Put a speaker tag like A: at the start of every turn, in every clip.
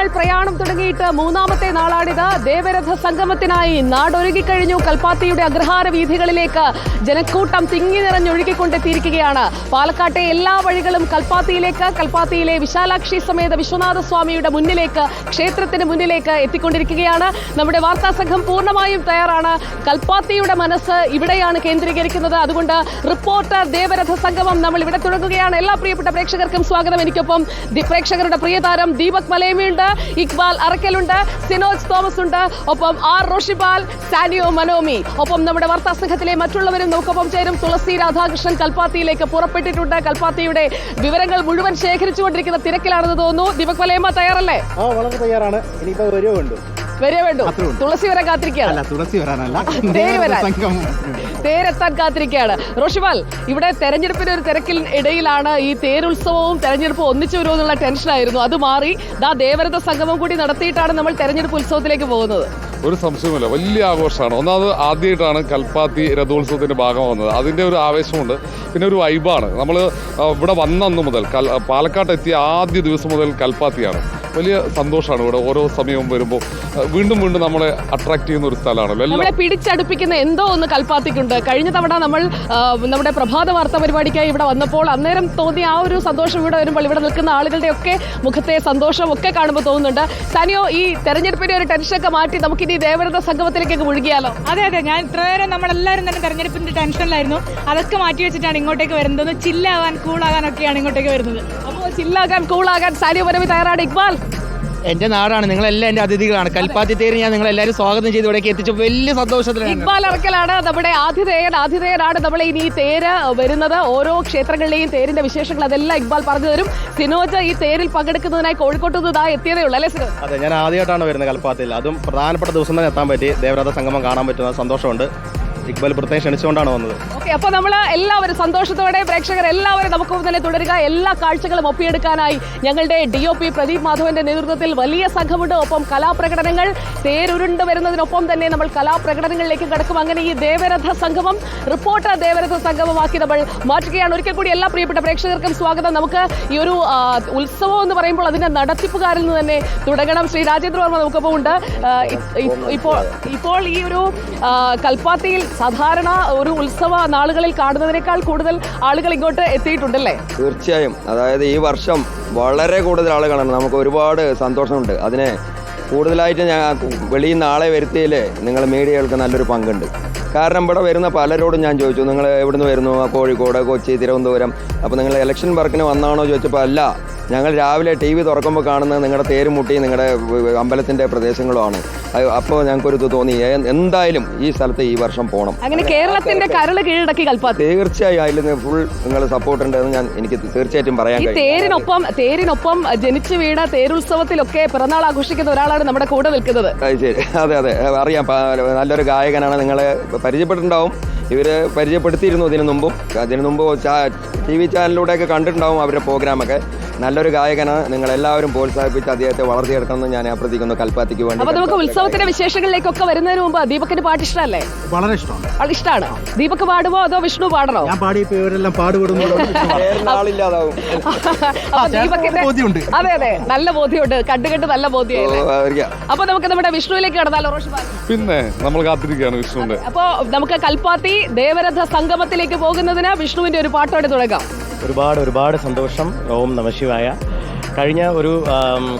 A: രഥങ്ങൾ പ്രയാണം തുടങ്ങിയിട്ട് മൂന്നാമത്തെ നാളാണിത്. ദേവരഥ സംഗമത്തിനായി നാടൊരുങ്ങിക്കഴിഞ്ഞു. കൽപ്പാത്തിയുടെ അഗ്രഹാര വീഥികളിലേക്ക് ജനക്കൂട്ടം തിങ്ങി നിറഞ്ഞൊഴുകിക്കൊണ്ടെത്തിയിരിക്കുകയാണ്. പാലക്കാട്ടെ എല്ലാ വഴികളും കൽപ്പാത്തിയിലേക്ക്, കൽപ്പാത്തിയിലെ വിശാലാക്ഷി സമേത വിശ്വനാഥ സ്വാമിയുടെ മുന്നിലേക്ക്, ക്ഷേത്രത്തിന് മുന്നിലേക്ക് എത്തിക്കൊണ്ടിരിക്കുകയാണ്. നമ്മുടെ വാർത്താ സംഘം പൂർണ്ണമായും തയ്യാറാണ്. കൽപ്പാത്തിയുടെ മനസ്സ് ഇവിടെയാണ് കേന്ദ്രീകരിക്കുന്നത്. അതുകൊണ്ട് റിപ്പോർട്ടർ ദേവരഥ സംഗമം നമ്മൾ ഇവിടെ തുടങ്ങുകയാണ്. എല്ലാ പ്രിയപ്പെട്ട പ്രേക്ഷകർക്കും സ്വാഗതം. എനിക്കൊപ്പം പ്രേക്ഷകരുടെ പ്രിയതാരം ദീപക് മലയമ്മയുണ്ട്, ഇക്ബാൽ അറക്കലുണ്ട്, സിനോജ് തോമസ് ഉണ്ട്, ഒപ്പം ആർ റോഷിപാൽ, സാനിയോ മനോമി, ഒപ്പം നമ്മുടെ വാർത്താ സംഘത്തിലെ മറ്റുള്ളവരും നമുക്കൊപ്പം ചേരും. തുളസി രാധാകൃഷ്ണൻ കൽപ്പാത്തിയിലേക്ക് പുറപ്പെട്ടിട്ടുണ്ട്. കൽപ്പാത്തിയുടെ വിവരങ്ങൾ മുഴുവൻ ശേഖരിച്ചുകൊണ്ടിരിക്കുന്ന തിരക്കിലാണെന്ന് തോന്നുന്നു. ദീപക് മലയമ്മ തയ്യാറല്ലേ?
B: വളരെ തയ്യാറാണ്. ഇനിയിപ്പോ വരുവുണ്ട്
A: തുളസി വരാൻ കാത്തിരിക്കുകയാണ്. തേരെത്താൻ കാത്തിരിക്കുകയാണ്. റോഷിപാൽ, ഇവിടെ തെരഞ്ഞെടുപ്പിന്റെ ഒരു തിരക്കിൽ ഇടയിലാണ് ഈ തേരുത്സവവും തെരഞ്ഞെടുപ്പും ഒന്നിച്ചു വരുമെന്നുള്ള ടെൻഷനായിരുന്നു. അത് മാറി ദേവരഥ സംഗമം കൂടി നടത്തിയിട്ടാണ് നമ്മൾ തെരഞ്ഞെടുപ്പ് ഉത്സവത്തിലേക്ക് പോകുന്നത്.
C: ഒരു സംശയമില്ല, വലിയ ആഘോഷമാണ്. ഒന്നാമത് ആദ്യമായിട്ടാണ് കൽപ്പാത്തി രഥോത്സവത്തിന്റെ ഭാഗമാകുന്നത്. അതിന്റെ ഒരു ആവേശമുണ്ട്, പിന്നെ ഒരു വൈബാണ്. നമ്മൾ ഇവിടെ വന്നന്ന് മുതൽ പാലക്കാട്ട് എത്തിയ ആദ്യ ദിവസം മുതൽ കൽപ്പാത്തിയാണ്. വലിയ സന്തോഷമാണ് ഇവിടെ ഓരോ സമയവും വരുമ്പോൾ വീണ്ടും വീണ്ടും നമ്മളെ അട്രാക്ട് ചെയ്യുന്ന ഒരു സ്ഥലമാണ്.
A: നമ്മളെ പിടിച്ചടുപ്പിക്കുന്ന എന്തോ ഒന്ന് കൽപ്പാത്തിക്കുണ്ട്. കഴിഞ്ഞ തവണ നമ്മൾ നമ്മുടെ പ്രഭാത വാർത്താ പരിപാടിക്കായി ഇവിടെ വന്നപ്പോൾ അന്നേരം തോന്നിയ ആ ഒരു സന്തോഷം ഇവിടെ വരുമ്പോൾ ഇവിടെ നിൽക്കുന്ന ആളുകളുടെ ഒക്കെ മുഖത്തെ സന്തോഷം ഒക്കെ കാണുമ്പോൾ തോന്നുന്നുണ്ട്. സാനിയോ, ഈ തെരഞ്ഞെടുപ്പിന്റെ ഒരു ടെൻഷനൊക്കെ മാറ്റി നമുക്കിനി ദേവരഥ സംഗമത്തിലേക്ക് മുഴുകിയാലോ?
D: അതെ, ഞാൻ ഇത്രയേറെ നമ്മളെല്ലാവരും തന്നെ തെരഞ്ഞെടുപ്പിന്റെ ടെൻഷനിലായിരുന്നു. അതൊക്കെ മാറ്റി വെച്ചിട്ടാണ് ഇങ്ങോട്ടേക്ക് വരുന്നത്. ചില്ലാകാൻ കൂളാകാനൊക്കെയാണ് ഇങ്ങോട്ടേക്ക് വരുന്നത്.
A: അപ്പോൾ ചില്ലാകാൻ കൂളാകാൻ സാനിയോ മനോമി തയ്യാറാണ്. ഇക്ബാൽ,
B: എന്റെ നാടാണ്, നിങ്ങളെല്ലാം എന്റെ അതിഥികളാണ്. കൽപ്പാത്തി തേര് ഞാൻ നിങ്ങളെല്ലാവരും സ്വാഗതം ചെയ്ത് ഇവിടേക്ക് എത്തിച്ചു. വലിയ സന്തോഷത്തിലാണ്.
A: ഇക്ബാൽ അറക്കലാണ് നമ്മുടെ ആതിഥേയനാണ്. നമ്മൾ ഇനി ഈ തേര് വരുന്നത് ഓരോ ക്ഷേത്രങ്ങളിലെയും തേരിന്റെ വിശേഷങ്ങൾ അതെല്ലാം ഇക്ബാൽ പറഞ്ഞു തരും. സിനോജ് ഈ തേരിൽ പങ്കെടുക്കുന്നതിനായി കോഴിക്കോട്ട് നിന്ന് എത്തിയതേ ഉള്ളൂ അല്ലേ സിനോജ്?
B: അതെ, ഞാൻ ആദ്യമായിട്ടാണ് വരുന്നത് കൽപ്പാത്തിയിൽ. അതും പ്രധാനപ്പെട്ട ദിവസം തന്നെ എത്താൻ പറ്റി. ദേവരഥ സംഗമം കാണാൻ പറ്റുന്ന സന്തോഷമുണ്ട്. ഇക്ബാൽ പ്രത്യേകം ക്ഷണിച്ചുകൊണ്ടാണ് വന്നത്.
A: ഓക്കെ, അപ്പോൾ നമ്മൾ എല്ലാവരും സന്തോഷത്തോടെ പ്രേക്ഷകർ എല്ലാവരും നമുക്ക് തന്നെ തുടരുക. എല്ലാ കാഴ്ചകളും ഒപ്പിയെടുക്കാനായി ഞങ്ങളുടെ DOP പ്രദീപ് മാധവന്റെ നേതൃത്വത്തിൽ വലിയ സംഘമുണ്ട്. ഒപ്പം കലാപ്രകടനങ്ങൾ തേരുരുണ്ട് വരുന്നതിനൊപ്പം തന്നെ നമ്മൾ കലാപ്രകടനങ്ങളിലേക്ക് കടക്കും. അങ്ങനെ ഈ ദേവരഥ സംഗമം റിപ്പോർട്ടർ ദേവരഥ സംഗമമാക്കി നമ്മൾ മാറ്റുകയാണ്. ഒരിക്കൽ കൂടി എല്ലാ പ്രിയപ്പെട്ട പ്രേക്ഷകർക്കും സ്വാഗതം. നമുക്ക് ഈ ഒരു ഉത്സവം എന്ന് പറയുമ്പോൾ അതിന്റെ നടത്തിപ്പുകാരിൽ നിന്ന് തന്നെ തുടങ്ങണം. ശ്രീ രാജേന്ദ്ര വർമ്മ നമുക്കൊപ്പം ഉണ്ട്. ഇപ്പോൾ ഈ ഒരു കൽപ്പാത്തിയിൽ സാധാരണ ഒരു ഉത്സവ നാളുകളിൽ കാണുന്നതിനേക്കാൾ കൂടുതൽ ആളുകൾ ഇങ്ങോട്ട് എത്തിയിട്ടുണ്ടല്ലേ?
E: തീർച്ചയായും. അതായത് ഈ വർഷം വളരെ കൂടുതൽ ആളുകളാണ്. നമുക്ക് ഒരുപാട് സന്തോഷമുണ്ട്. അതിനെ കൂടുതലായിട്ട് ഞാൻ വെളിയിൽ നിന്ന് ആളെ വരുത്തിയതിൽ നിങ്ങൾ മീഡിയകൾക്ക് നല്ലൊരു പങ്കുണ്ട്. കാരണം ഇവിടെ വരുന്ന പലരോടും ഞാൻ ചോദിച്ചു, നിങ്ങൾ എവിടുന്ന് വരുന്നു? കോഴിക്കോട്, കൊച്ചി, തിരുവനന്തപുരം. അപ്പോൾ നിങ്ങൾ ഇലക്ഷൻ വർക്കിന് വന്നാണോ ചോദിച്ചപ്പോൾ അല്ല, ഞങ്ങൾ രാവിലെ TV തുറക്കുമ്പോൾ കാണുന്നത് നിങ്ങളുടെ തേരുമുട്ടി നിങ്ങളുടെ അമ്പലത്തിൻ്റെ പ്രദേശങ്ങളുമാണ്. അപ്പോൾ ഞങ്ങൾക്കൊരു തോന്നി എന്തായാലും ഈ സ്ഥലത്ത് ഈ വർഷം പോകണം.
A: അങ്ങനെ കേരളത്തിന്റെ കരൾ കീഴടക്കി കൽപ്പാത്തി.
E: തീർച്ചയായും അതിൽ ഫുൾ നിങ്ങൾ സപ്പോർട്ട് ഉണ്ടെന്ന് എനിക്ക് തീർച്ചയായിട്ടും പറയാൻ കഴിയും.
A: തേരിനൊപ്പം ജനിച്ചു വീണ തേരുത്സവത്തിലൊക്കെ പിറന്നാൾ ആഘോഷിക്കുന്ന ഒരാളാണ് നമ്മുടെ കൂടെ നിൽക്കുന്നത്.
E: ശരി, അതെ അറിയാം. നല്ലൊരു ഗായകനാണ്. നിങ്ങളെ പരിചയപ്പെട്ടിട്ടുണ്ടാവും. ഇവർ പരിചയപ്പെടുത്തിയിരുന്നു ഇതിനു മുമ്പ് TV ചാനലിലൂടെയൊക്കെ കണ്ടിട്ടുണ്ടാവും അവരുടെ പ്രോഗ്രാമൊക്കെ. നല്ലൊരു ഗായകനാണ്. നിങ്ങളെല്ലാവരും പ്രോത്സാഹിപ്പിച്ച് അദ്ദേഹത്തെ വളർത്തിയെടുക്കണമെന്ന് ഞാൻ അഭ്യർത്ഥിക്കുന്നു കൽപ്പാത്തിക്ക് വേണ്ടി.
A: അപ്പോൾ നമുക്ക് ഉത്സവത്തിന്റെ വിശേഷങ്ങളിലേക്കൊക്കെ വരുന്നതിന് മുമ്പ് ദീപകിന്റെ പാട്ട് ഇഷ്ടമല്ലേ?
B: വളരെ ഇഷ്ടമാണ്.
A: ഇഷ്ടമാണ്. ദീപക് പാടുമോ അതോ വിഷ്ണു പാടണോ?
B: ഞാൻ പാടിയപ്പോൾ ഇവരെല്ലാം പാടുപെടുന്നു.
A: അതെ, നല്ല ബോധ്യമുണ്ട്. കണ്ടുകെട്ട് നല്ല ബോധ്യമായി. അപ്പൊ നമുക്ക് നമ്മുടെ വിഷ്ണുവിലേക്ക് കടന്നാലോ?
C: പിന്നെ നമ്മൾ കാത്തിരിക്കുകയാണ് വിഷ്ണുവിന്റെ.
A: അപ്പൊ നമുക്ക് കൽപ്പാത്തി ദേവരഥ സംഗമത്തിലേക്ക് പോകുന്നതിന് വിഷ്ണുവിന്റെ ഒരു പാട്ടോടെ തുടങ്ങാം.
F: ഒരുപാട് സന്തോഷം. ഓം നമഃശിവായ. കഴിഞ്ഞ ഒരു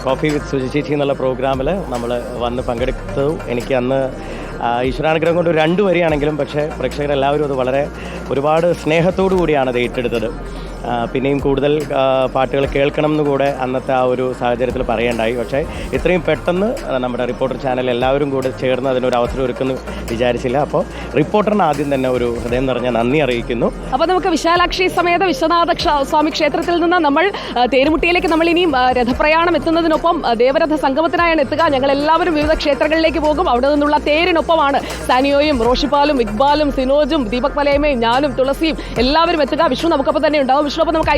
F: കോഫി വിത്ത് സുജി ചേച്ചി എന്നുള്ള പ്രോഗ്രാമിൽ നമ്മൾ വന്ന് പങ്കെടുത്തു. എനിക്ക് അന്ന് ഈശ്വരാനുഗ്രഹം കൊണ്ട് 2 വരിയാണെങ്കിലും പക്ഷേ പ്രേക്ഷകരെല്ലാവരും അത് ഒരുപാട് സ്നേഹത്തോടു കൂടിയാണ് അത് ഏറ്റെടുത്തത്. പിന്നെയും കൂടുതൽ പാട്ടുകൾ കേൾക്കണം എന്ന് കൂടെ അന്നത്തെ ആ ഒരു സാഹചര്യത്തിൽ പറയേണ്ടായി. പക്ഷേ ഇത്രയും പെട്ടെന്ന് നമ്മുടെ റിപ്പോർട്ടർ ചാനൽ എല്ലാവരും കൂടെ ചേർന്ന് അതിനൊരു അവസരം ഒരുക്കുമെന്ന് വിചാരിച്ചില്ല. അപ്പോൾ റിപ്പോർട്ടറിന് ആദ്യം തന്നെ ഒരു ഹൃദയം നിറഞ്ഞ നന്ദി അറിയിക്കുന്നു.
A: അപ്പോൾ നമുക്ക് വിശാലാക്ഷി സമേത വിശ്വനാഥ സ്വാമി ക്ഷേത്രത്തിൽ നിന്ന് നമ്മൾ തേരുമുട്ടിയിലേക്ക് നമ്മൾ ഇനിയും രഥപ്രയാണം എത്തുന്നതിനൊപ്പം ദേവരഥ സംഗമത്തിനായാണ് എത്തുക. ഞങ്ങൾ എല്ലാവരും വിവിധ ക്ഷേത്രങ്ങളിലേക്ക് പോകും. അവിടെ നിന്നുള്ള തേരിനൊപ്പമാണ് സാനിയോയും റോഷിപാലും ഇക്ബാലും സിനോജും ദീപക് മലയമ്മയും ഞാനും തുളസിയും എല്ലാവരും എത്തുക. വിഷ്ണു നമുക്കൊപ്പം തന്നെ ഉണ്ടാവും. വിഷ്ണു, അപ്പോൾ നമുക്ക്